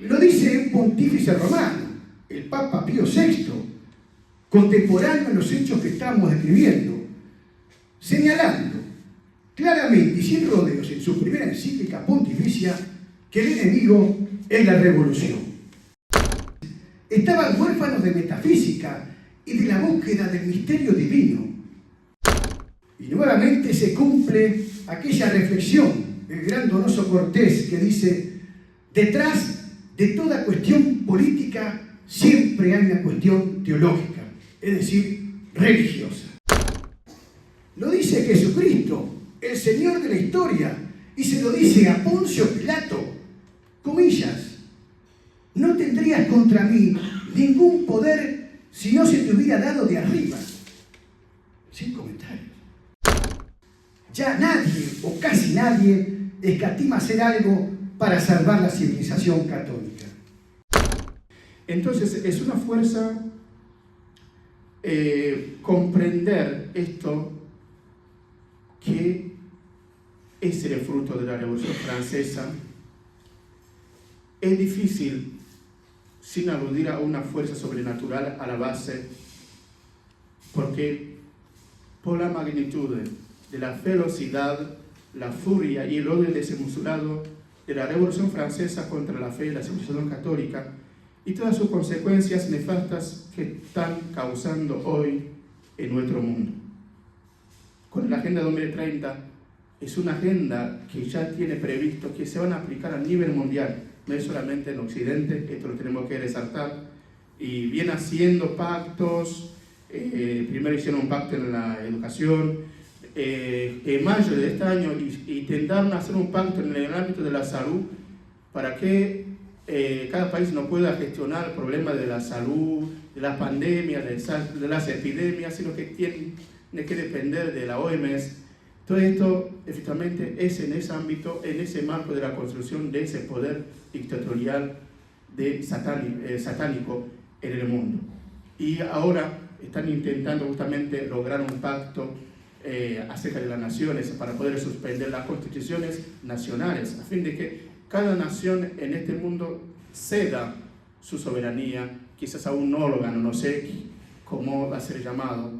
Lo dice un pontífice romano, el Papa Pío VI, contemporáneo en los hechos que estamos describiendo, señalando claramente y sin rodeos en su primera encíclica pontificia que el enemigo es la revolución. Estaban huérfanos de metafísica y de la búsqueda del misterio divino. Y nuevamente se cumple aquella reflexión del gran Donoso Cortés que dice: detrás de toda cuestión política siempre hay una cuestión teológica, es decir, religiosa. Lo dice Jesucristo, el Señor de la historia, y se lo dice a Poncio Pilato, comillas: no tendrías contra mí ningún poder si no se te hubiera dado de arriba. Sin comentarios. Ya nadie, o casi nadie, escatima hacer algo para salvar la civilización católica. Entonces es una fuerza comprender esto, que es el fruto de la Revolución Francesa. Es difícil, sin aludir a una fuerza sobrenatural a la base, porque por la magnitud de la ferocidad, la furia y el odio desenmesurado de la Revolución Francesa contra la fe y la civilización católica, y todas sus consecuencias nefastas que están causando hoy en nuestro mundo. Con la Agenda 2030 es una agenda que ya tiene previsto que se van a aplicar a nivel mundial, no es solamente en Occidente, esto lo tenemos que resaltar, y viene haciendo pactos. Primero hicieron un pacto en la educación, en mayo de este año intentaron hacer un pacto en el ámbito de la salud para que cada país no pueda gestionar el problema de la salud, de la pandemia, de las epidemias, sino que tiene que depender de la OMS. Todo esto, efectivamente, es en ese ámbito, en ese marco de la construcción de ese poder dictatorial satánico en el mundo. Y ahora están intentando justamente lograr un pacto acerca de las naciones para poder suspender las constituciones nacionales, a fin de que cada nación en este mundo ceda su soberanía, quizás a un órgano, no sé cómo va a ser llamado,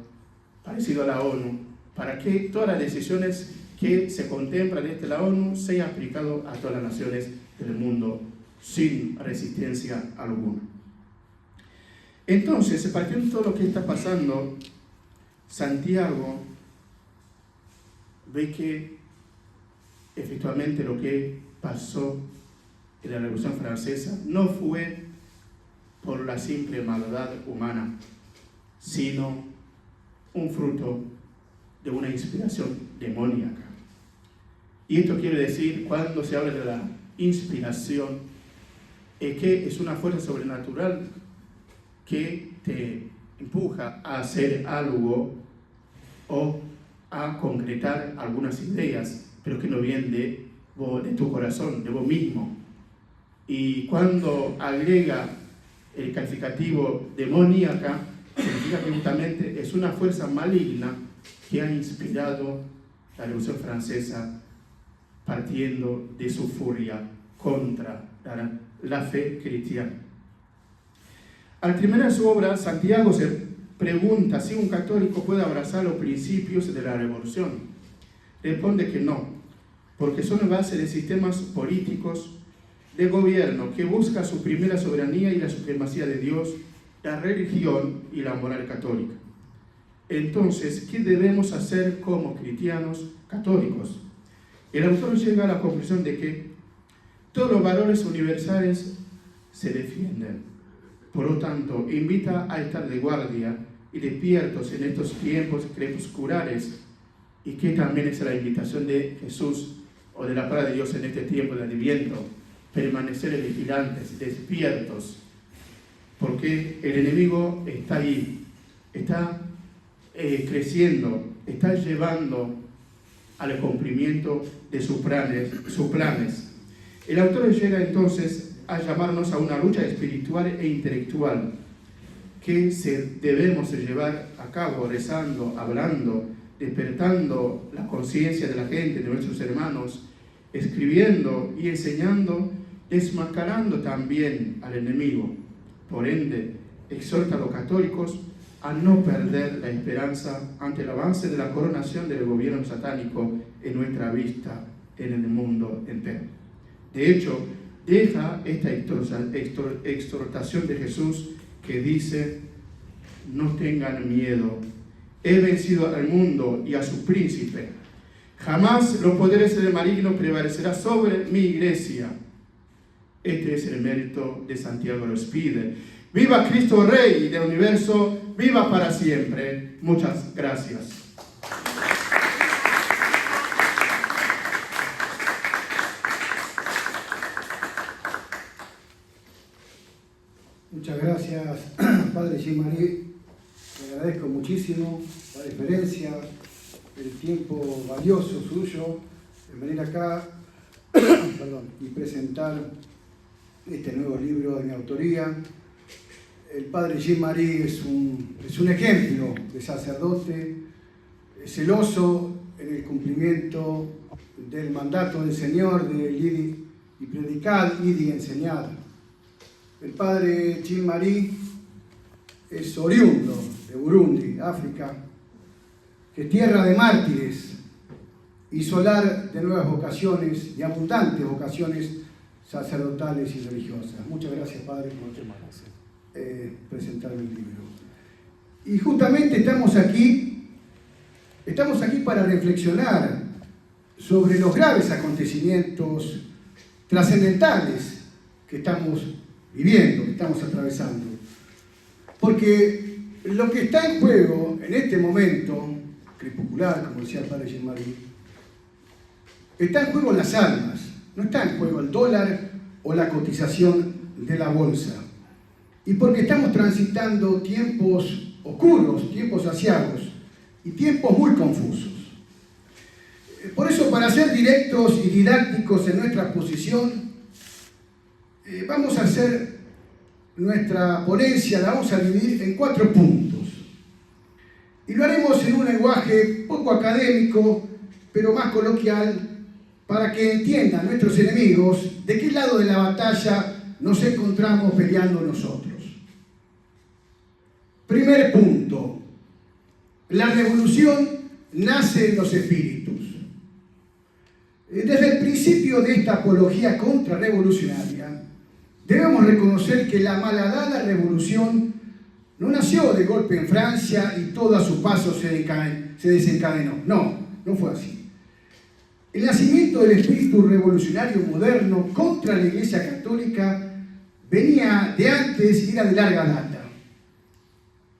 parecido a la ONU, para que todas las decisiones que se contemplan desde la ONU sean aplicadas a todas las naciones del mundo sin resistencia alguna. Entonces, partiendo de todo lo que está pasando, Santiago ve que efectivamente lo que pasó en la Revolución Francesa no fue por la simple maldad humana, sino un fruto de una inspiración demoníaca. Y esto quiere decir, cuando se habla de la inspiración, que es una fuerza sobrenatural que te empuja a hacer algo o a concretar algunas ideas, pero que no vienen de tu corazón, de vos mismo. Y cuando agrega el calificativo demoníaca, significa que justamente es una fuerza maligna que ha inspirado la Revolución Francesa, partiendo de su furia contra la fe cristiana. Al terminar su obra, Santiago se pregunta si un católico puede abrazar los principios de la revolución. Responde que no, porque son base de sistemas políticos de gobierno que busca suprimir la soberanía y la supremacía de Dios, la religión y la moral católica. Entonces, ¿qué debemos hacer como cristianos católicos? El autor llega a la conclusión de que todos los valores universales se defienden. Por lo tanto, invita a estar de guardia y despiertos en estos tiempos crepusculares, y que también es la invitación de Jesús o de la palabra de Dios en este tiempo de Adviento: permanecer vigilantes, despiertos, porque el enemigo está ahí, está creciendo, está llevando al cumplimiento de sus planes. El autor llega entonces a llamarnos a una lucha espiritual e intelectual que debemos llevar a cabo rezando, hablando, despertando la conciencia de la gente, de nuestros hermanos, escribiendo y enseñando desmascarando también al enemigo. Por ende, exhorta a los católicos a no perder la esperanza ante el avance de la coronación del gobierno satánico en nuestra vista en el mundo entero. De hecho, deja esta exhortación de Jesús que dice: no tengan miedo, he vencido al mundo y a su príncipe. Jamás los poderes del maligno prevalecerán sobre mi iglesia. Este es el mérito de Santiago los pide. ¡Viva Cristo Rey del universo! ¡Viva para siempre! Muchas gracias. Muchas gracias, Padre Jean-Marie. Le agradezco muchísimo la deferencia, el tiempo valioso suyo en venir acá y presentar este nuevo libro de mi autoría. El Padre Jean-Marie es un ejemplo de sacerdote, celoso en el cumplimiento del mandato del Señor de ir y predicar, ir y enseñar. El Padre Jean-Marie es oriundo de Burundi, África, que es tierra de mártires y solar de nuevas vocaciones, de abundantes vocaciones sacerdotales y religiosas. Muchas gracias, Padre, por presentarme el libro. Y justamente estamos aquí para reflexionar sobre los graves acontecimientos trascendentales que estamos viviendo, que estamos atravesando. Porque lo que está en juego en este momento crepuscular, como decía el Padre Jean-Marie, está en juego las almas, no está en juego el dólar o la cotización de la bolsa. Y porque estamos transitando tiempos oscuros, tiempos aciagos y tiempos muy confusos. Por eso, para ser directos y didácticos en nuestra posición, vamos a hacer nuestra ponencia, la vamos a dividir en 4 puntos. Y lo haremos en un lenguaje poco académico, pero más coloquial, para que entiendan nuestros enemigos de qué lado de la batalla nos encontramos peleando nosotros. Primer punto: la revolución nace en los espíritus. Desde el principio de esta apología contrarrevolucionaria, debemos reconocer que la malhadada revolución no nació de golpe en Francia y todo a su paso se desencadenó. No fue así. El nacimiento del espíritu revolucionario moderno contra la Iglesia Católica venía de antes y era de larga data.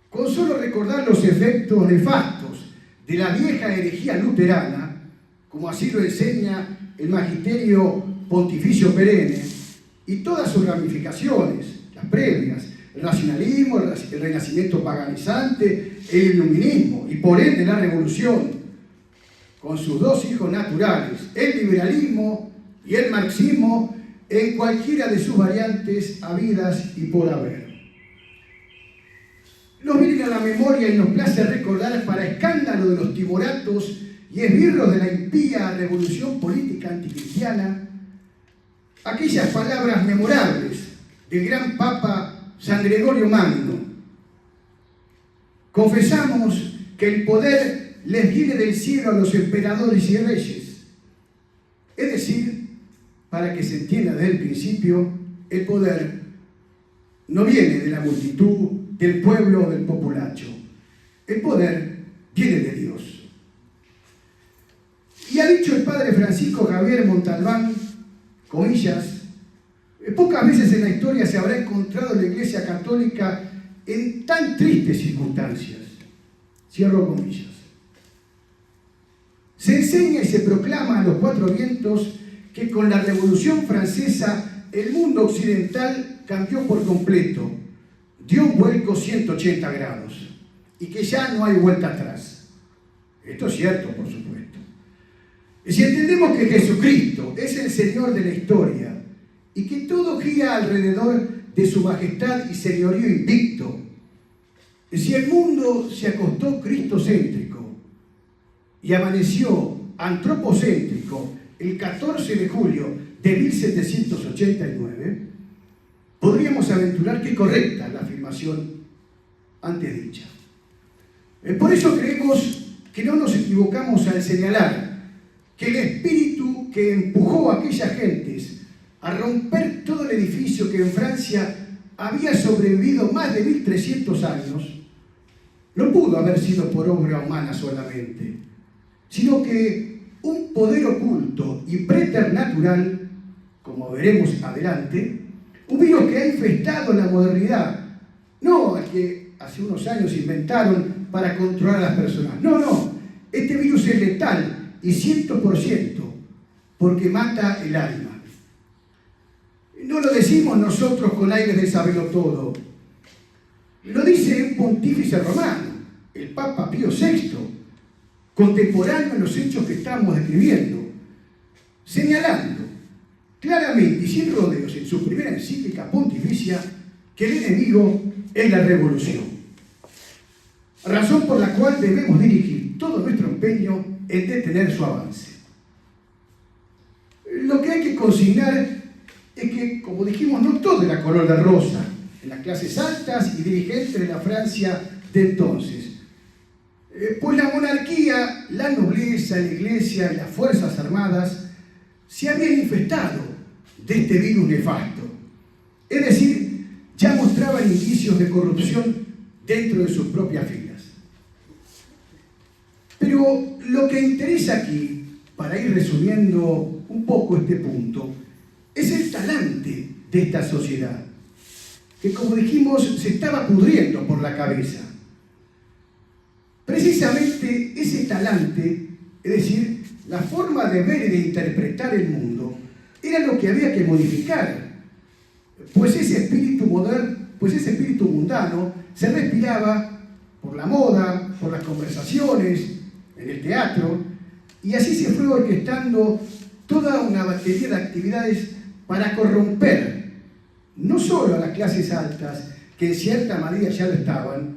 Con solo recordar los efectos nefastos de la vieja herejía luterana, como así lo enseña el magisterio pontificio perenne, y todas sus ramificaciones, las previas, el racionalismo, el renacimiento paganizante, el iluminismo y por ende la revolución, con sus 2 hijos naturales, el liberalismo y el marxismo, en cualquiera de sus variantes habidas y por haber. Nos vienen a la memoria y nos place recordar, para escándalo de los timoratos y esbirros de la impía revolución política anticristiana, aquellas palabras memorables del gran Papa San Gregorio Magno: confesamos que el poder les viene del cielo a los emperadores y reyes. Es decir, para que se entienda desde el principio, el poder no viene de la multitud, del pueblo o del populacho. El poder viene de Dios. Y ha dicho el Padre Francisco Javier Montalbán, comillas, pocas veces en la historia se habrá encontrado la Iglesia Católica en tan tristes circunstancias. Cierro comillas. Se enseña y se proclama a los 4 vientos que con la Revolución Francesa el mundo occidental cambió por completo, dio un vuelco 180 grados y que ya no hay vuelta atrás. Esto es cierto, por supuesto. Y si entendemos que Jesucristo es el Señor de la historia y que todo gira alrededor de su majestad y señorío invicto, si el mundo se acostó cristocéntrico y amaneció antropocéntrico el 14 de julio de 1789, podríamos aventurar que es correcta la afirmación antes dicha. Por eso creemos que no nos equivocamos al señalar que el espíritu que empujó a aquellas gentes a romper todo el edificio que en Francia había sobrevivido más de 1300 años, no pudo haber sido por obra humana solamente, sino que un poder oculto y preternatural, como veremos adelante, un virus que ha infestado la modernidad, no al que hace unos años inventaron para controlar a las personas. No, este virus es letal y 100% porque mata el alma. No lo decimos nosotros con aires de saberlo todo. Lo dice un pontífice romano, el Papa Pío VI, contemporáneo en los hechos que estamos describiendo, señalando claramente y sin rodeos en su primera encíclica pontificia que el enemigo es la revolución. Razón por la cual debemos dirigir todo nuestro empeño en detener su avance. Lo que hay que consignar es que, como dijimos, no todo era color de rosa en las clases altas y dirigentes de la Francia de entonces. Pues la monarquía, la nobleza, la iglesia y las fuerzas armadas se habían infectado de este virus nefasto. Es decir, ya mostraban indicios de corrupción dentro de sus propias filas. Pero lo que interesa aquí, para ir resumiendo un poco este punto, es el talante de esta sociedad, que como dijimos, se estaba pudriendo por la cabeza. Precisamente ese talante, es decir, la forma de ver y de interpretar el mundo, era lo que había que modificar, pues ese espíritu mundano se respiraba por la moda, por las conversaciones, en el teatro, y así se fue orquestando toda una batería de actividades para corromper no solo a las clases altas, que en cierta manera ya lo estaban,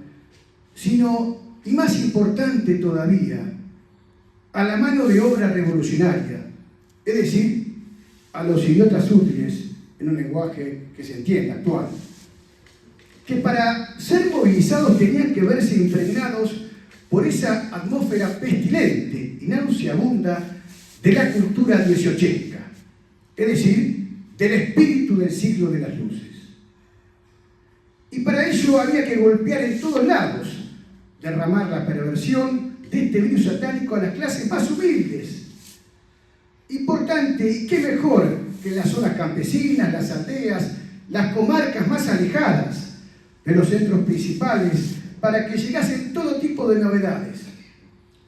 sino, y más importante todavía, a la mano de obra revolucionaria, es decir, a los idiotas útiles, en un lenguaje que se entienda actual, que para ser movilizados tenían que verse impregnados por esa atmósfera pestilente y nauseabunda de la cultura dieciochesca, es decir, del espíritu del siglo de las luces. Y para ello había que golpear en todos lados, derramar la perversión de este virus satánico a las clases más humildes. Importante, y qué mejor que en las zonas campesinas, las aldeas, las comarcas más alejadas de los centros principales, para que llegasen todo tipo de novedades,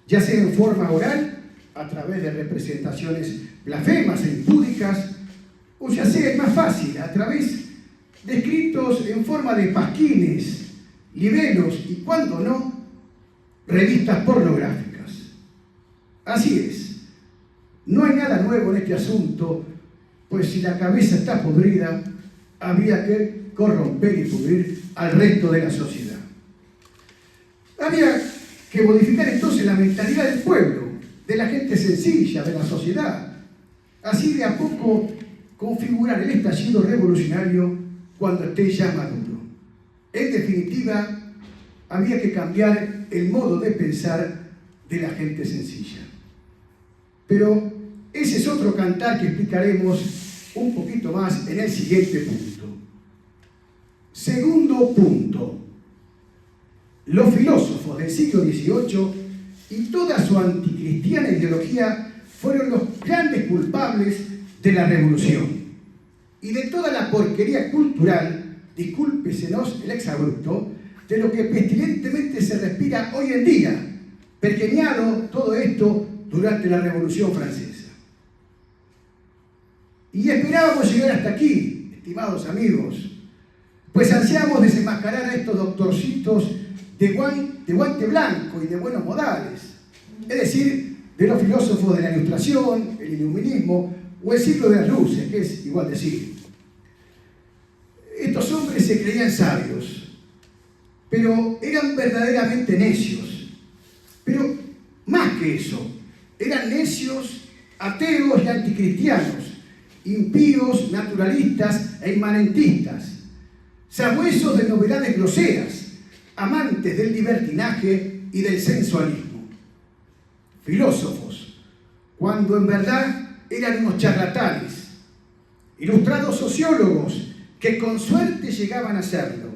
ya sea en forma oral, a través de representaciones blasfemas e impúdicas, o ya sea, es más fácil, a través de escritos en forma de pasquines, libelos y, cuando no, revistas pornográficas. Así es, no hay nada nuevo en este asunto, pues si la cabeza está podrida, había que corromper y pudrir al resto de la sociedad. Había que modificar entonces la mentalidad del pueblo, de la gente sencilla, de la sociedad. Así de a poco configurar el estallido revolucionario cuando esté ya maduro. En definitiva, había que cambiar el modo de pensar de la gente sencilla. Pero ese es otro cantar que explicaremos un poquito más en el siguiente punto. Segundo punto. Los filósofos del siglo XVIII y toda su anticristiana ideología fueron los grandes culpables de la revolución y de toda la porquería cultural, discúlpesenos el exabrupto, de lo que pestilentemente se respira hoy en día, pergeñado todo esto durante la Revolución Francesa. Y esperábamos llegar hasta aquí, estimados amigos, pues ansiamos desenmascarar a estos doctorcitos de guante blanco y de buenos modales, es decir, de los filósofos de la Ilustración, el Iluminismo o el siglo de las luces, que es igual decir. Estos hombres se creían sabios, pero eran verdaderamente necios. Pero más que eso, eran necios, ateos y anticristianos, impíos, naturalistas e inmanentistas, sabuesos de novedades groseras, amantes del libertinaje y del sensualismo, filósofos, cuando en verdad eran unos charlatanes, ilustrados sociólogos que con suerte llegaban a serlo,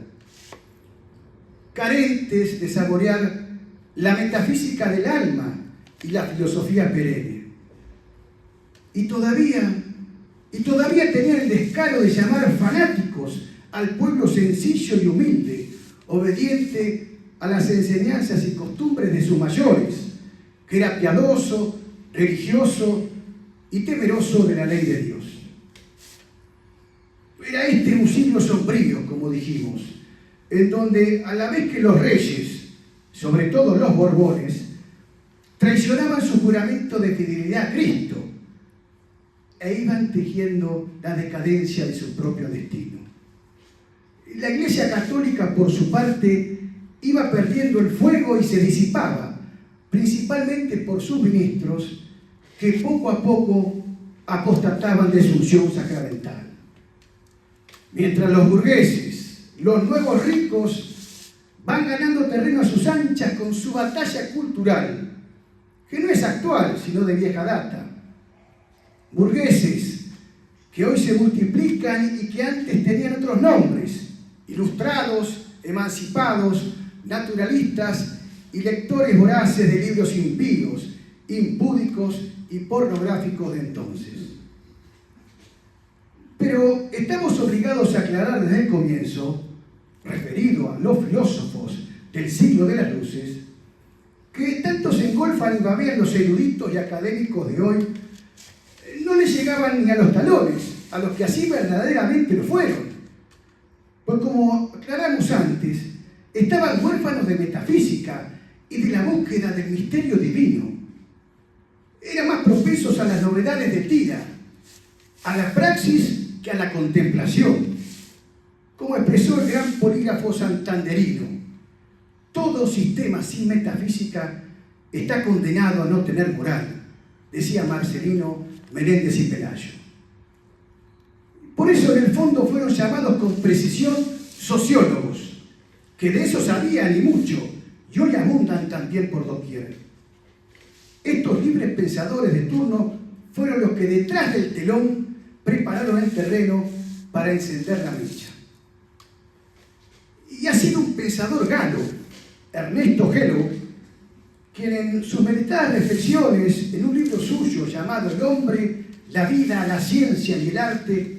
carentes de saborear la metafísica del alma y la filosofía perenne. Y todavía tenían el descaro de llamar fanáticos al pueblo sencillo y humilde, obediente a las enseñanzas y costumbres de sus mayores, que era piadoso, religioso y temeroso de la ley de Dios. Era este un siglo sombrío, como dijimos, en donde a la vez que los reyes, sobre todo los Borbones, traicionaban su juramento de fidelidad a Cristo e iban tejiendo la decadencia de su propio destino. La Iglesia Católica, por su parte, iba perdiendo el fuego y se disipaba, principalmente por sus ministros, que poco a poco apostataban de su unción sacramental. Mientras los burgueses, los nuevos ricos, van ganando terreno a sus anchas con su batalla cultural, que no es actual, sino de vieja data. Burgueses que hoy se multiplican y que antes tenían otros nombres, ilustrados, emancipados, naturalistas y lectores voraces de libros impíos, impúdicos y pornográficos de entonces. Pero estamos obligados a aclarar desde el comienzo, referido a los filósofos del siglo de las luces, que tanto se engolfan y babean los eruditos y académicos de hoy, no les llegaban ni a los talones, a los que así verdaderamente lo fueron. Pues como aclaramos antes, estaban huérfanos de metafísica y de la búsqueda del misterio divino. Eran más propensos a las novedades de tira, a la praxis que a la contemplación. Como expresó el gran polígrafo santanderino, todo sistema sin metafísica está condenado a no tener moral, decía Marcelino Menéndez y Pelayo. Por eso en el fondo fueron llamados con precisión sociólogos, que de eso sabían y mucho, y hoy abundan también por doquier. Estos libres pensadores de turno fueron los que detrás del telón prepararon el terreno para encender la mecha. Y ha sido un pensador galo, Ernesto Gelo, quien en sus meditadas reflexiones en un libro suyo llamado El hombre, la vida, la ciencia y el arte,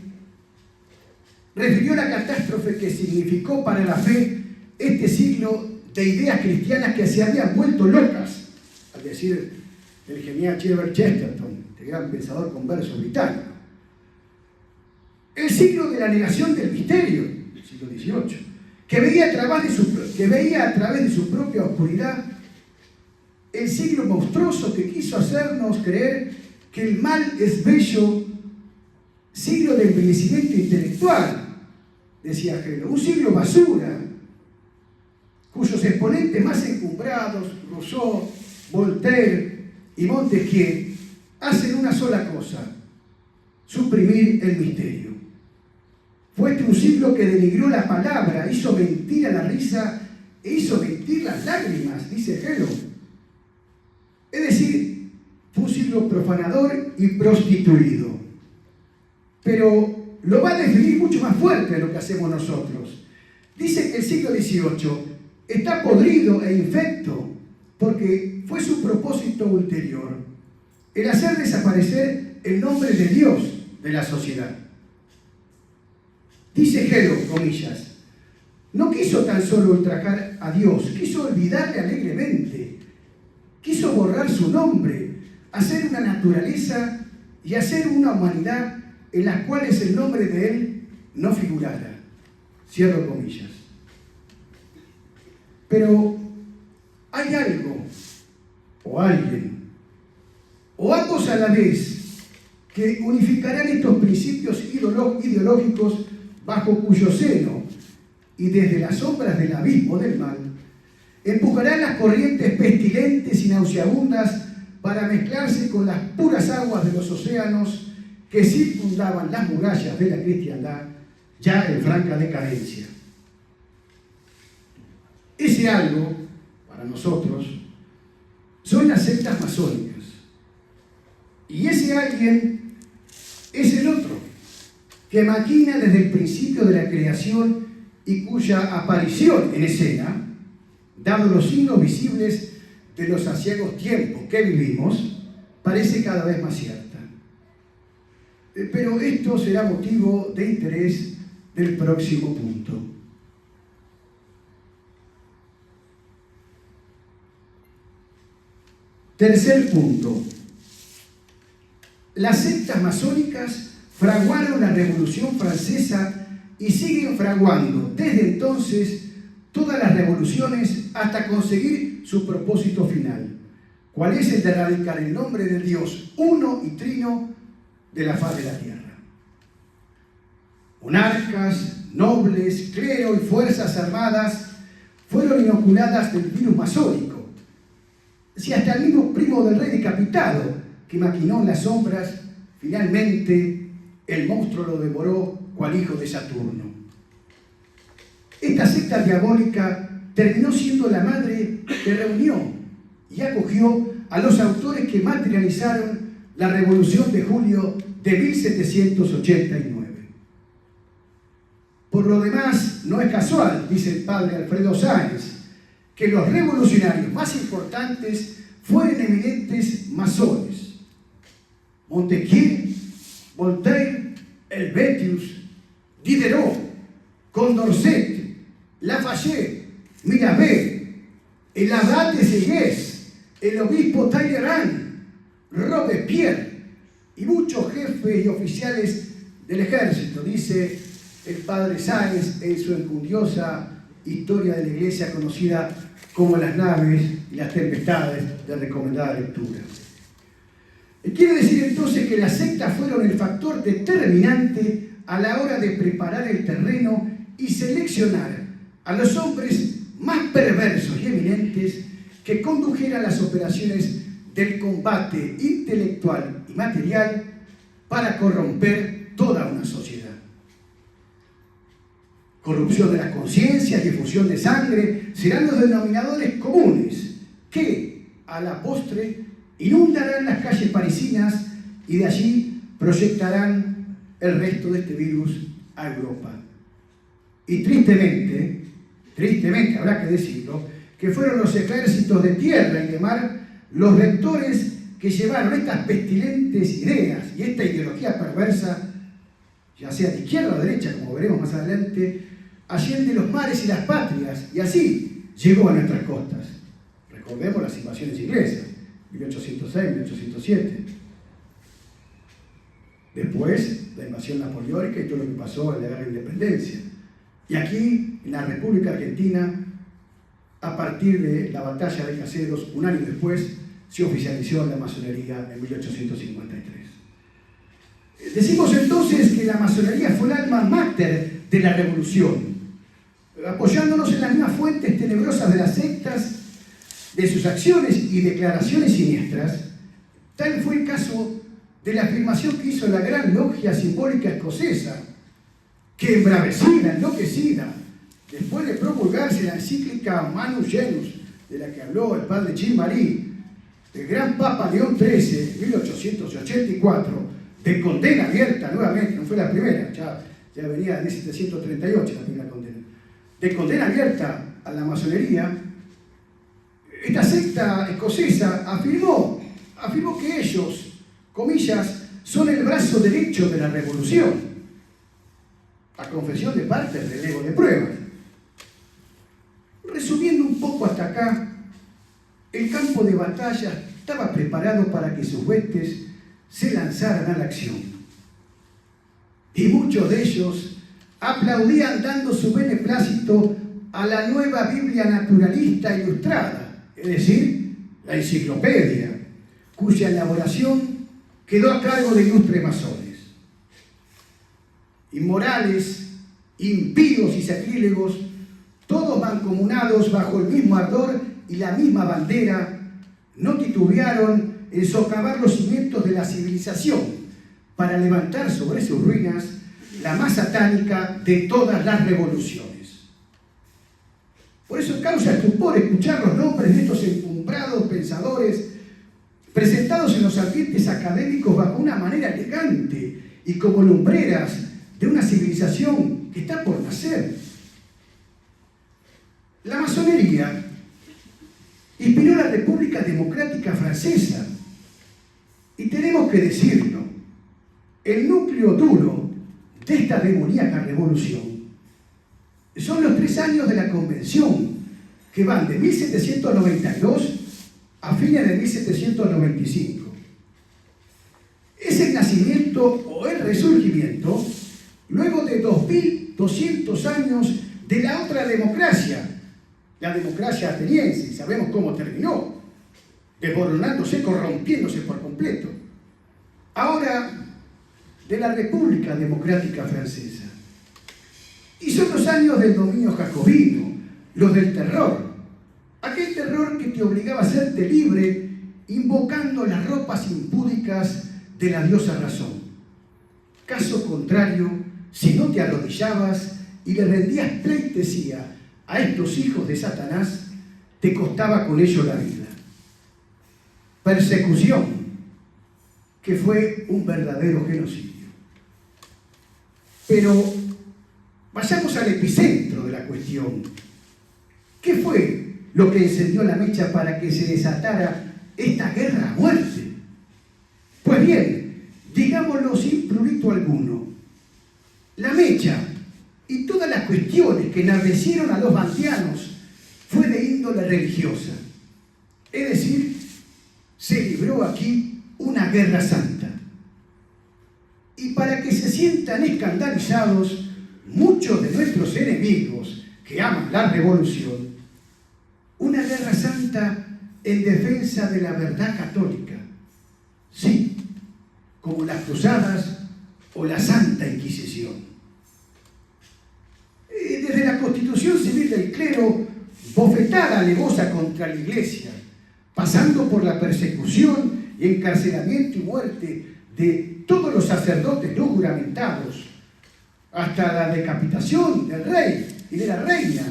refirió la catástrofe que significó para la fe este siglo de ideas cristianas que se habían vuelto locas, al decir el genial Herbert Chesterton, este gran pensador converso británico. El siglo de la negación del misterio, el siglo XVIII, que veía a través de su propia oscuridad, el siglo monstruoso que quiso hacernos creer que el mal es bello, siglo de envejecimiento intelectual, decía Gelo, un siglo basura, cuyos exponentes más encumbrados, Rousseau, Voltaire y Montesquieu, hacen una sola cosa: suprimir el misterio. Fue este un siglo que denigró la palabra, hizo mentir a la risa e hizo mentir las lágrimas, dice Gelo. Es decir, fue un siglo profanador y prostituido. Pero lo va a definir mucho más fuerte de lo que hacemos nosotros. Dice que el siglo XVIII está podrido e infecto porque fue su propósito ulterior el hacer desaparecer el nombre de Dios de la sociedad. Dice Gelo, comillas, no quiso tan solo ultrajar a Dios, quiso olvidarle alegremente, quiso borrar su nombre, hacer una naturaleza y hacer una humanidad en las cuales el nombre de Él no figurara. Cierro comillas. Pero hay algo, o alguien, o ambos a la vez, que unificarán estos principios ideológicos bajo cuyo seno y desde las sombras del abismo del mal empujarán las corrientes pestilentes y nauseabundas para mezclarse con las puras aguas de los océanos que circundaban las murallas de la cristiandad, ya en franca decadencia. Ese algo, para nosotros, son las sectas masónicas. Y ese alguien es el otro, que maquina desde el principio de la creación y cuya aparición en escena, dado los signos visibles de los aciagos tiempos que vivimos, parece cada vez más cierta. Pero esto será motivo de interés del próximo punto. Tercer punto. Las sectas masónicas fraguaron la Revolución Francesa y siguen fraguando desde entonces todas las revoluciones hasta conseguir su propósito final, cuál es el de erradicar el nombre del Dios uno y trino de la faz de la tierra. Monarcas, nobles, clero y fuerzas armadas fueron inoculadas del virus masónico. Si hasta el mismo primo del rey decapitado, que maquinó en las sombras, finalmente el monstruo lo devoró cual hijo de Saturno. Esta secta diabólica terminó siendo la madre que reunió y acogió a los autores que materializaron la Revolución de Julio de 1789. Por lo demás, no es casual, dice el padre Alfredo Sáenz, que los revolucionarios más importantes fueron eminentes masones. Montesquieu, Voltaire, Helvétius, Diderot, Condorcet, Lafayette, Mirabeau, el abad de Segués, el obispo Talleyrand, Robespierre y muchos jefes y oficiales del ejército, dice el padre Sáenz en su encundiosa historia de la Iglesia conocida como Las naves y las tempestades, de recomendada lectura. Quiere decir entonces que las sectas fueron el factor determinante a la hora de preparar el terreno y seleccionar a los hombres más perversos y eminentes que condujeran las operaciones del combate intelectual y material para corromper toda una sociedad. Corrupción de las conciencias y efusión de sangre serán los denominadores comunes que, a la postre, inundarán las calles parisinas y de allí proyectarán el resto de este virus a Europa. Y tristemente, habrá que decirlo, que fueron los ejércitos de tierra y de mar los vectores que llevaron estas pestilentes ideas y esta ideología perversa, ya sea de izquierda o derecha, como veremos más adelante, allende los mares y las patrias, y así llegó a nuestras costas. Recordemos las invasiones inglesas, 1806, 1807. Después, la invasión napoleónica y todo lo que pasó en la Guerra de Independencia. Y aquí, en la República Argentina, a partir de la batalla de Caseros, un año después, se oficializó la masonería en 1853. Decimos entonces que la masonería fue el alma mater de la revolución, apoyándonos en las mismas fuentes tenebrosas de las sectas, de sus acciones y declaraciones siniestras. Tal fue el caso de la afirmación que hizo la gran logia simbólica escocesa, que embravecida, enloquecida, después de promulgarse la encíclica Manus Genus, de la que habló el padre Jean-Marie, el gran Papa León XIII, en 1884, de condena abierta nuevamente, no fue la primera, ya venía en 1738 la primera condena, de condena abierta a la masonería. Esta secta escocesa afirmó que ellos, comillas, son el brazo derecho de la revolución, a confesión de parte del relevo de pruebas. Resumiendo un poco hasta acá, el campo de batalla estaba preparado para que sus huestes se lanzaran a la acción. Y muchos de ellos aplaudían dando su beneplácito a la nueva Biblia naturalista ilustrada, es decir, la enciclopedia, cuya elaboración quedó a cargo de ilustres masones. Inmorales, impíos y sacrílegos, todos mancomunados bajo el mismo ardor y la misma bandera, no titubearon en socavar los cimientos de la civilización para levantar sobre sus ruinas la más satánica de todas las revoluciones. Por eso causa estupor escuchar los nombres de estos encumbrados pensadores presentados en los ambientes académicos bajo una manera elegante y como lumbreras de una civilización que está por nacer. La masonería inspiró la República Democrática Francesa y tenemos que decirlo, el núcleo duro de esta demoníaca revolución son los 3 años de la Convención que van de 1792 a fines de 1795. Es el nacimiento o el resurgimiento luego de 2200 años de la otra democracia, la democracia ateniense, y sabemos cómo terminó, desmoronándose, corrompiéndose por completo. Ahora, de la República Democrática Francesa. Y son los años del dominio jacobino, los del terror, aquel terror que te obligaba a hacerte libre invocando las ropas impúdicas de la diosa razón. Caso contrario, si no te arrodillabas y le rendías pleitesía a estos hijos de Satanás, te costaba con ello la vida. Persecución, que fue un verdadero genocidio. Pero vayamos al epicentro de la cuestión. ¿Qué fue lo que encendió la mecha para que se desatara esta guerra a muerte? Pues bien, digámoslo sin prurito alguno, la mecha y todas las cuestiones que enardecieron a los vantianos fue de índole religiosa. Es decir, se libró aquí una guerra santa. Y para que se sientan escandalizados muchos de nuestros enemigos que aman la revolución, una guerra santa en defensa de la verdad católica. Sí, como las cruzadas o la Santa Inquisición. Desde la Constitución Civil del Clero, bofetada alevosa contra la Iglesia, pasando por la persecución y encarcelamiento y muerte de todos los sacerdotes no juramentados, hasta la decapitación del rey y de la reina,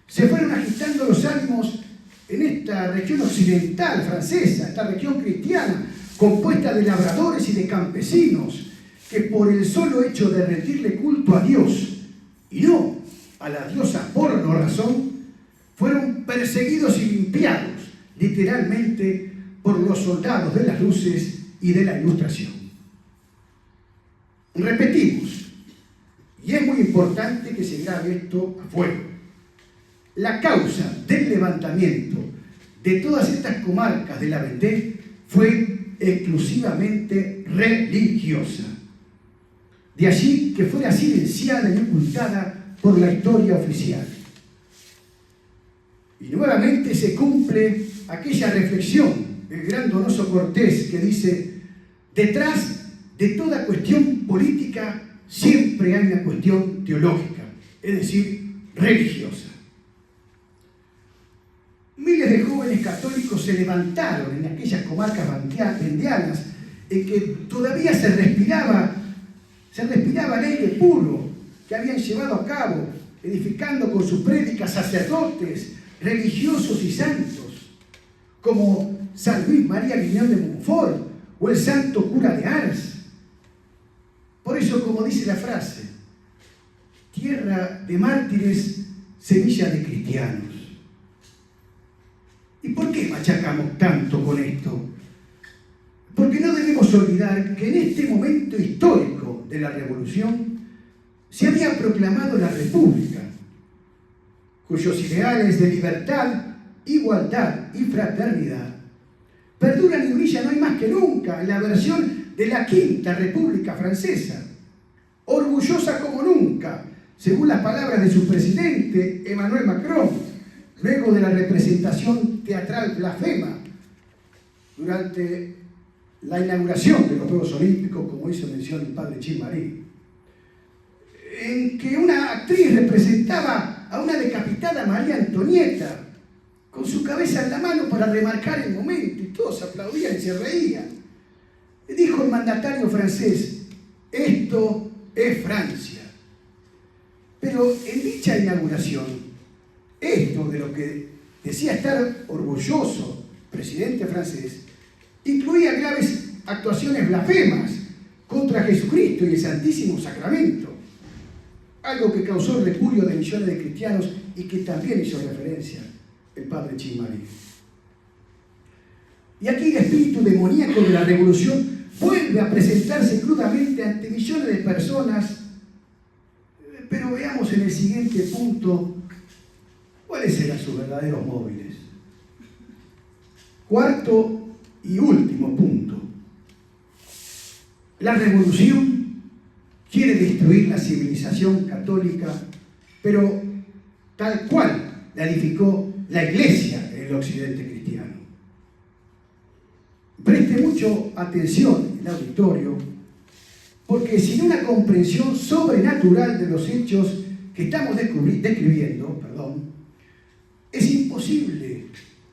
se fueron agitando los ánimos en esta región occidental francesa, esta región cristiana, compuesta de labradores y de campesinos, que por el solo hecho de rendirle culto a Dios y no a la diosa por no razón, fueron perseguidos y limpiados, literalmente, por los soldados de las luces y de la ilustración. Repetimos, y es muy importante que se grabe esto a fuego. La causa del levantamiento de todas estas comarcas de la Vendée fue exclusivamente religiosa. De allí que fuera silenciada y ocultada por la historia oficial. Y nuevamente se cumple aquella reflexión del gran Donoso Cortés que dice: detrás de toda cuestión política siempre hay una cuestión teológica, es decir, religiosa. Miles de jóvenes católicos se levantaron en aquellas comarcas vendeanas en que todavía se respiraba el aire puro que habían llevado a cabo, edificando con sus prédicas sacerdotes, religiosos y santos, como San Luis María Guignón de Montfort o el santo cura de Ars. Por eso, como dice la frase, tierra de mártires, semilla de cristianos. ¿Y por qué machacamos tanto con esto? Porque no debemos olvidar que en este momento histórico de la revolución se había proclamado la República, cuyos ideales de libertad, igualdad y fraternidad perduran y brillan hoy más que nunca en la versión de la Quinta República Francesa, orgullosa como nunca, según las palabras de su presidente Emmanuel Macron, luego de la representación teatral blasfema durante la inauguración de los Juegos Olímpicos, como hizo mención el padre Chilmarí, en que una actriz representaba a una decapitada María Antonieta con su cabeza en la mano para remarcar el momento, y todos aplaudían y se reían. Dijo el mandatario francés: esto es Francia. Pero en dicha inauguración, esto de lo que decía estar orgulloso presidente francés, incluía graves actuaciones blasfemas contra Jesucristo y el Santísimo Sacramento, algo que causó el repudio de millones de cristianos y que también hizo referencia el padre Chimari. Y aquí el espíritu demoníaco de la revolución vuelve a presentarse crudamente ante millones de personas. Pero veamos en el siguiente punto cuáles eran sus verdaderos móviles. Cuarto y último punto. La revolución quiere destruir la civilización católica, pero tal cual la edificó la Iglesia en el occidente cristiano. Preste mucho atención el auditorio, porque sin una comprensión sobrenatural de los hechos que estamos describiendo, es imposible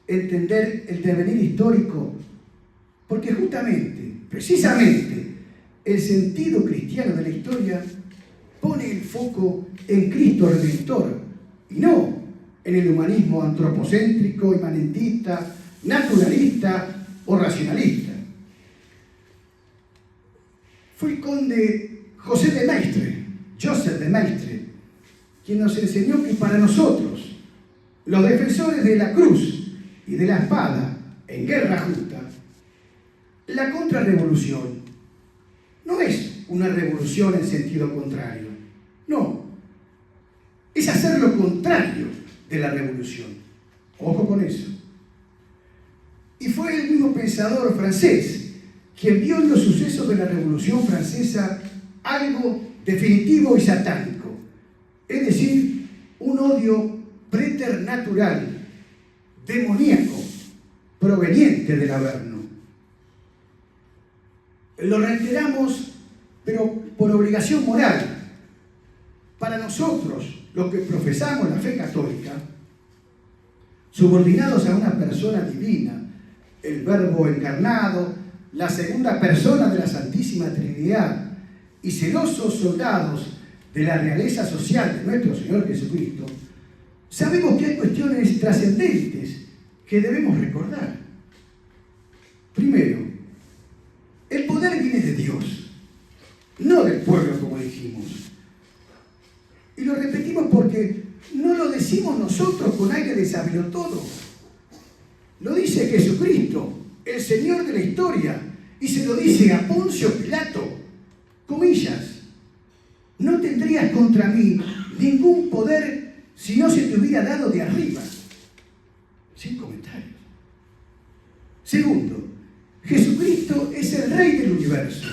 entender el devenir histórico, porque justamente, precisamente, el sentido cristiano de la historia pone el foco en Cristo Redentor y no en el humanismo antropocéntrico, imanentista, naturalista o racionalista. Fue el conde Joseph de Maistre, quien nos enseñó que para nosotros, los defensores de la cruz y de la espada en guerra justa, la contrarrevolución no es una revolución en sentido contrario, no, es hacer lo contrario de la revolución. Ojo con eso. Y fue el mismo pensador francés quien vio en los sucesos de la Revolución Francesa algo definitivo y satánico, es decir, un odio preternatural, demoníaco, proveniente del Averno. Lo reiteramos, pero por obligación moral. Para nosotros, los que profesamos la fe católica, subordinados a una persona divina, el Verbo encarnado, la segunda persona de la Santísima Trinidad, y celosos soldados de la realeza social de nuestro Señor Jesucristo, sabemos que hay cuestiones trascendentes que debemos recordar. Primero, el poder viene de Dios, no del pueblo, como dijimos. Y lo repetimos porque no lo decimos nosotros con aire de sabilotodo. Lo dice Jesucristo, el Señor de la historia, y se lo dice a Poncio Pilato, comillas: no tendrías contra mí ningún poder si no se te hubiera dado de arriba. Sin comentarios. Segundo, Jesucristo es el Rey del universo,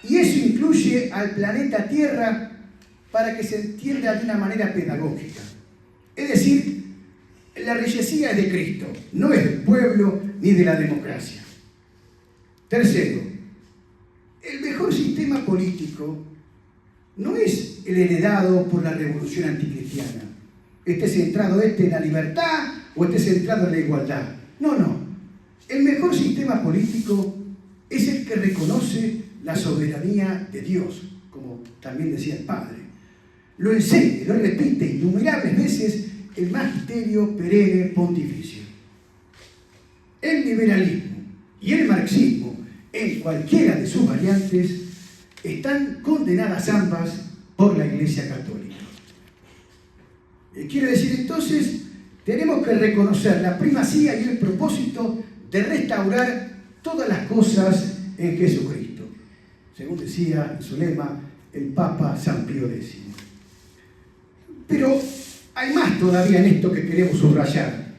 y eso incluye al planeta Tierra para que se entienda de una manera pedagógica. Es decir, la reyesía es de Cristo, no es del pueblo ni de la democracia. Tercero, el mejor sistema político no es el heredado por la revolución anticristiana, esté centrado en la libertad o esté centrado en la igualdad. No. El mejor sistema político es el que reconoce la soberanía de Dios, como también decía el Padre. Lo enseña, lo repite innumerables veces el magisterio perenne pontificio. El liberalismo y el marxismo, en cualquiera de sus variantes, están condenadas ambas por la Iglesia Católica. Quiere decir entonces, tenemos que reconocer la primacía y el propósito de restaurar todas las cosas en Jesucristo, según decía en su lema el Papa San Pío X. Pero hay más todavía en esto que queremos subrayar.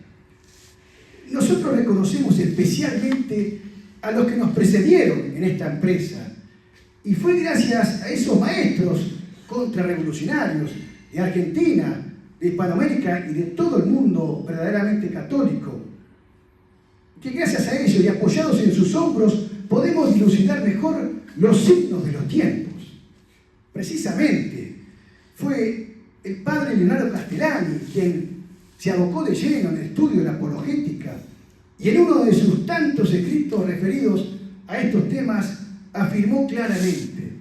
Nosotros reconocemos especialmente a los que nos precedieron en esta empresa, y fue gracias a esos maestros contrarrevolucionarios de Argentina, de Hispanoamérica y de todo el mundo verdaderamente católico, que gracias a ellos y apoyados en sus hombros podemos dilucidar mejor los signos de los tiempos. Precisamente fue el padre Leonardo Castellani quien se abocó de lleno en el estudio de la apologética, y en uno de sus tantos escritos referidos a estos temas afirmó claramente: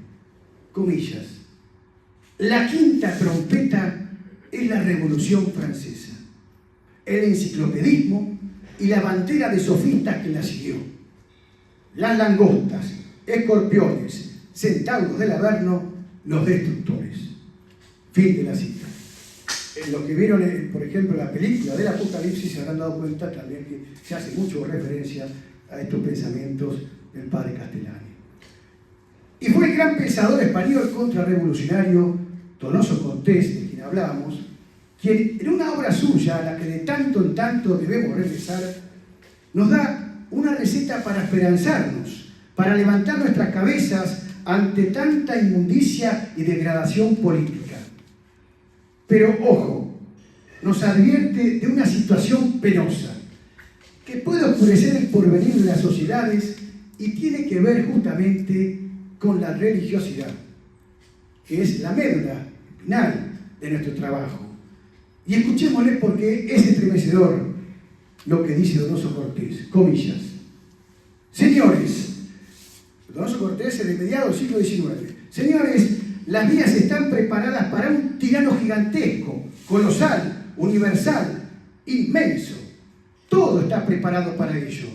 comillas, la quinta trompeta es la Revolución Francesa, el enciclopedismo y la bandera de sofistas que la siguió. Las langostas, escorpiones, centauros del Averno, los destructores. Fin de la cita. Los que vieron, por ejemplo, la película del Apocalipsis se habrán dado cuenta también que se hace mucho referencia a estos pensamientos del padre Castellani. Y fue el gran pensador español contrarrevolucionario Donoso Cortés, de quien hablábamos, quien en una obra suya, a la que de tanto en tanto debemos regresar, nos da una receta para esperanzarnos, para levantar nuestras cabezas ante tanta inmundicia y degradación política. Pero ojo, nos advierte de una situación penosa, que puede oscurecer el porvenir de las sociedades y tiene que ver justamente con la religiosidad, que es la médula final de nuestro trabajo. Y escuchémosle porque es estremecedor lo que dice Donoso Cortés, comillas. Señores, Donoso Cortés es de mediados del siglo XIX. Señores, las vías están preparadas para un tirano gigantesco, colosal, universal, inmenso. Todo está preparado para ello.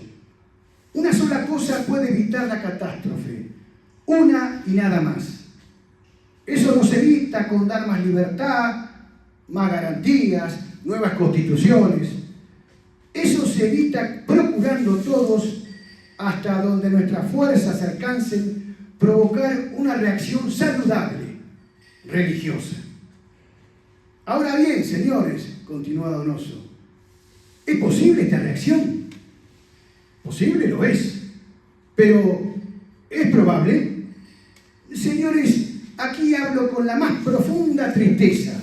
Una sola cosa puede evitar la catástrofe. Una y nada más. Eso no se evita con dar más libertad, más garantías, nuevas constituciones. Eso se evita procurando todos, hasta donde nuestras fuerzas alcancen, provocar una reacción saludable, religiosa. Ahora bien, señores, continúa Donoso, ¿es posible esta reacción? Posible lo es, pero ¿es probable? Señores, aquí hablo con la más profunda tristeza.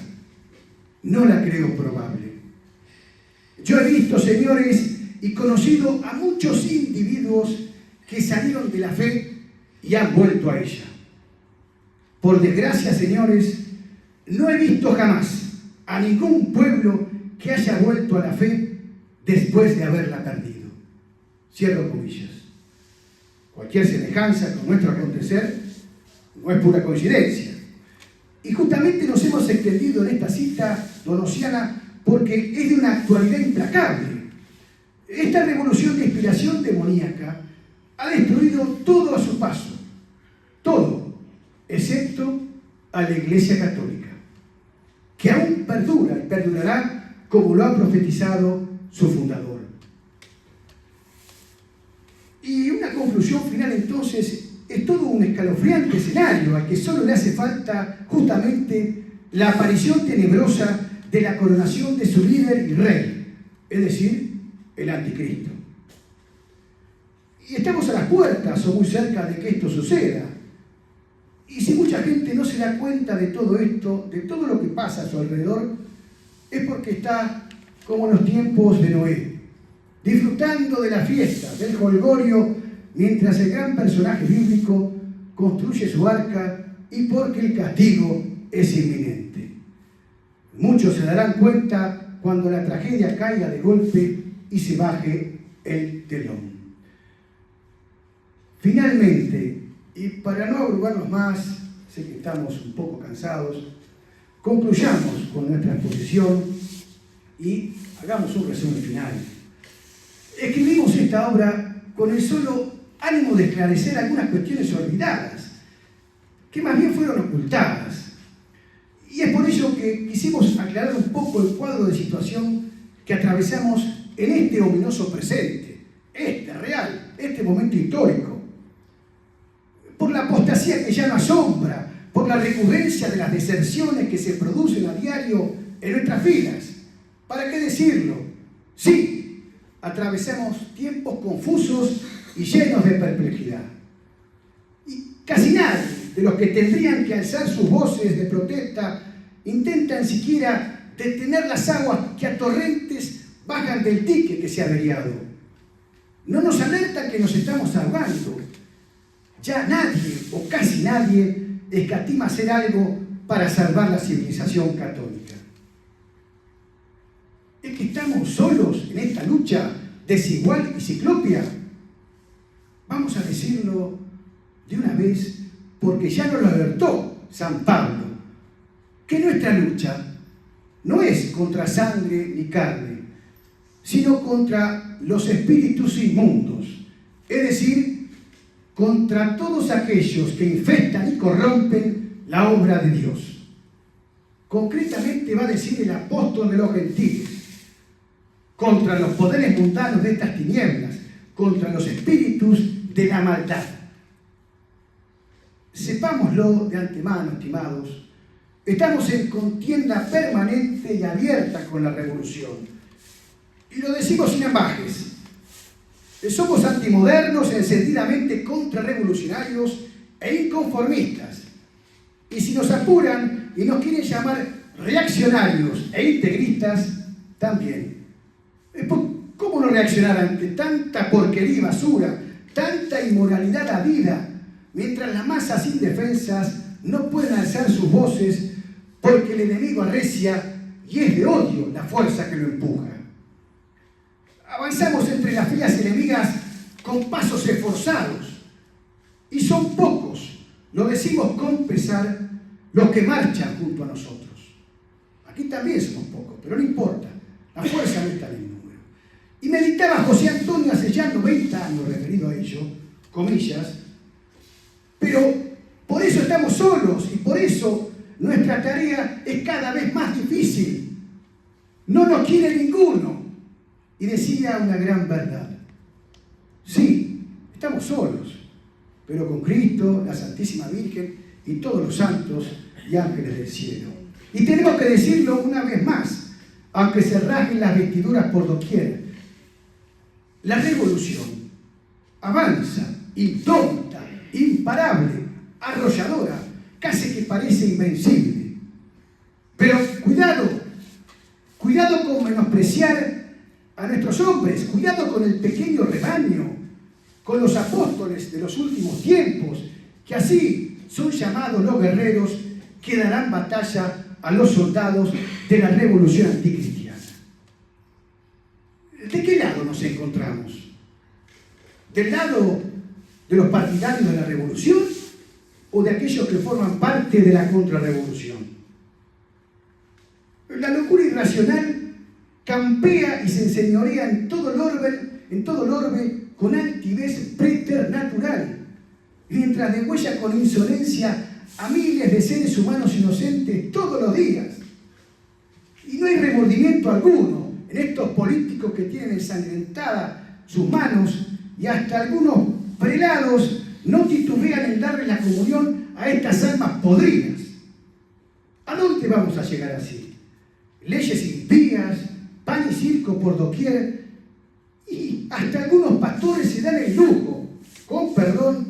No la creo probable. Yo he visto, señores, y conocido a muchos individuos que salieron de la fe y han vuelto a ella. Por desgracia, señores, no he visto jamás a ningún pueblo que haya vuelto a la fe después de haberla perdido. Cierro comillas. Cualquier semejanza con nuestro acontecer no es pura coincidencia. Y justamente nos hemos extendido en esta cita donosiana porque es de una actualidad implacable. Esta revolución de inspiración demoníaca ha destruido todo a su paso, todo, excepto a la Iglesia Católica, que aún perdura y perdurará como lo ha profetizado su fundador. Y una conclusión final entonces es todo un escalofriante escenario al que solo le hace falta justamente la aparición tenebrosa de la coronación de su líder y rey, es decir, el anticristo. Y estamos a las puertas o muy cerca de que esto suceda. Y si mucha gente no se da cuenta de todo esto, de todo lo que pasa a su alrededor, es porque está como en los tiempos de Noé, disfrutando de la fiesta, del jolgorio, mientras el gran personaje bíblico construye su arca y porque el castigo es inminente. Muchos se darán cuenta cuando la tragedia caiga de golpe y se baje el telón. Finalmente, y para no abrumarnos más, sé que estamos un poco cansados, concluyamos con nuestra exposición y hagamos un resumen final. Escribimos esta obra con el solo ánimo de esclarecer algunas cuestiones olvidadas, que más bien fueron ocultadas. Y es por ello que quisimos aclarar un poco el cuadro de situación que atravesamos en este ominoso presente, este real, este momento histórico. Por la apostasía que ya no asombra, por la recurrencia de las deserciones que se producen a diario en nuestras filas. ¿Para qué decirlo? Sí, atravesamos tiempos confusos y llenos de perplejidad. Y casi nadie de los que tendrían que alzar sus voces de protesta intentan siquiera detener las aguas que a torrentes bajan del dique que se ha averiado. No nos alertan que nos estamos ahogando. Ya nadie, o casi nadie, escatima hacer algo para salvar la civilización católica. ¿Es que estamos solos en esta lucha desigual y ciclópea? Vamos a decirlo de una vez, porque ya nos lo alertó San Pablo que nuestra lucha no es contra sangre ni carne, sino contra los espíritus inmundos, es decir, contra todos aquellos que infestan y corrompen la obra de Dios. Concretamente va a decir el apóstol de los gentiles, contra los poderes mundanos de estas tinieblas, contra los espíritus de la maldad. Sepámoslo de antemano, estimados, estamos en contienda permanente y abierta con la revolución. Y lo decimos sin ambajes. Somos antimodernos, encendidamente contrarrevolucionarios e inconformistas. Y si nos apuran y nos quieren llamar reaccionarios e integristas, también. ¿Cómo no reaccionar ante tanta porquería y basura, tanta inmoralidad a vida, mientras las masas indefensas no pueden alzar sus voces porque el enemigo arrecia y es de odio la fuerza que lo empuja? Avanzamos entre las filas enemigas con pasos esforzados y son pocos, lo decimos con pesar, los que marchan junto a nosotros. Aquí también somos pocos, pero no importa, la fuerza no está en el número. Y meditaba José Antonio hace ya 90 años referido a ello, comillas, pero por eso estamos solos y por eso nuestra tarea es cada vez más difícil. No nos quiere ninguno. Y decía una gran verdad. Sí, estamos solos, pero con Cristo, la Santísima Virgen y todos los santos y ángeles del cielo. Y tenemos que decirlo una vez más, aunque se rasguen las vestiduras por doquier. La revolución avanza, indómita, imparable, arrolladora, casi que parece invencible. Pero cuidado con menospreciar a nuestros hombres, cuidado con el pequeño rebaño, con los apóstoles de los últimos tiempos, que así son llamados los guerreros que darán batalla a los soldados de la revolución anticristiana. ¿De qué lado nos encontramos? ¿Del lado de los partidarios de la revolución o de aquellos que forman parte de la contrarrevolución? La locura irracional campea y se enseñorea en todo el orbe con altivez preternatural, mientras degüella con insolencia a miles de seres humanos inocentes todos los días. Y no hay remordimiento alguno en estos políticos que tienen ensangrentadas sus manos y hasta algunos prelados no titubean en darle la comunión a estas almas podridas. ¿A dónde vamos a llegar así? Leyes impías, pan y circo por doquier, y hasta algunos pastores se dan el lujo, con perdón,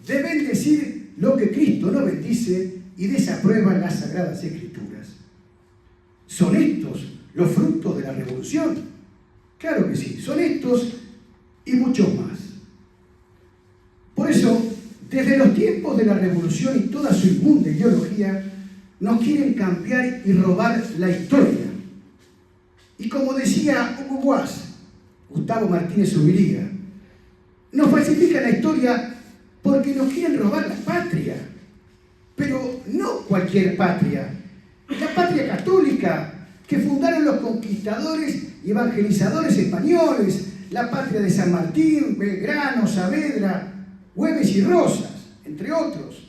de bendecir lo que Cristo no bendice y desaprueban las Sagradas Escrituras. ¿Son estos los frutos de la revolución? Claro que sí, son estos y muchos más. Por eso, desde los tiempos de la revolución y toda su inmunda ideología, nos quieren cambiar y robar la historia. Y como decía Hugo Boss, Gustavo Martínez Zubiría, nos falsifican la historia porque nos quieren robar la patria. Pero no cualquier patria, la patria católica que fundaron los conquistadores y evangelizadores españoles, la patria de San Martín, Belgrano, Saavedra, Güemes y Rosas, entre otros.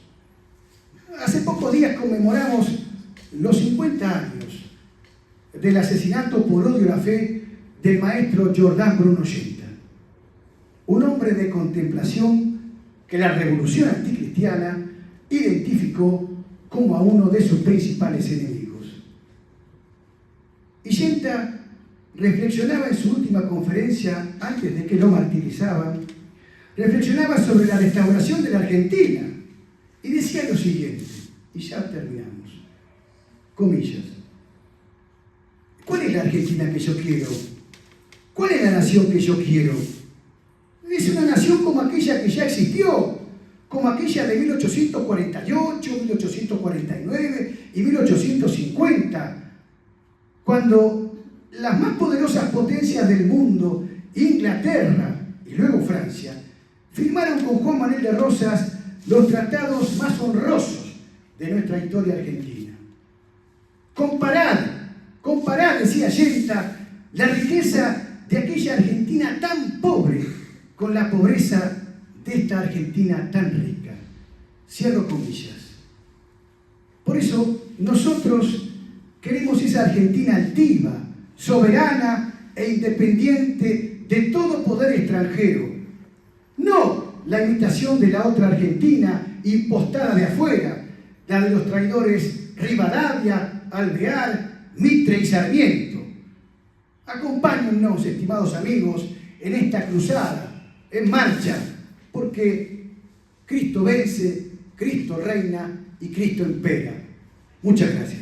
Hace pocos días conmemoramos los 50 años del asesinato por odio a la fe del maestro Giordano Bruno Genta, un hombre de contemplación que la revolución anticristiana identificó como a uno de sus principales enemigos. Y Genta reflexionaba en su última conferencia, antes de que lo martirizaban, reflexionaba sobre la restauración de la Argentina y decía lo siguiente, y ya terminamos, comillas: ¿cuál es la Argentina que yo quiero? ¿Cuál es la nación que yo quiero? Es una nación como aquella que ya existió, como aquella de 1848, 1849 y 1850, cuando las más poderosas potencias del mundo, Inglaterra y luego Francia, firmaron con Juan Manuel de Rosas los tratados más honrosos de nuestra historia argentina. Comparad, decía Yenta, la riqueza de aquella Argentina tan pobre con la pobreza de esta Argentina tan rica. Cierro comillas. Por eso nosotros queremos esa Argentina altiva, soberana e independiente de todo poder extranjero. No la imitación de la otra Argentina impostada de afuera, la de los traidores Rivadavia, Alvear, Mitre y Sarmiento. Acompáñennos, estimados amigos, en esta cruzada, en marcha, porque Cristo vence, Cristo reina y Cristo impera. Muchas gracias.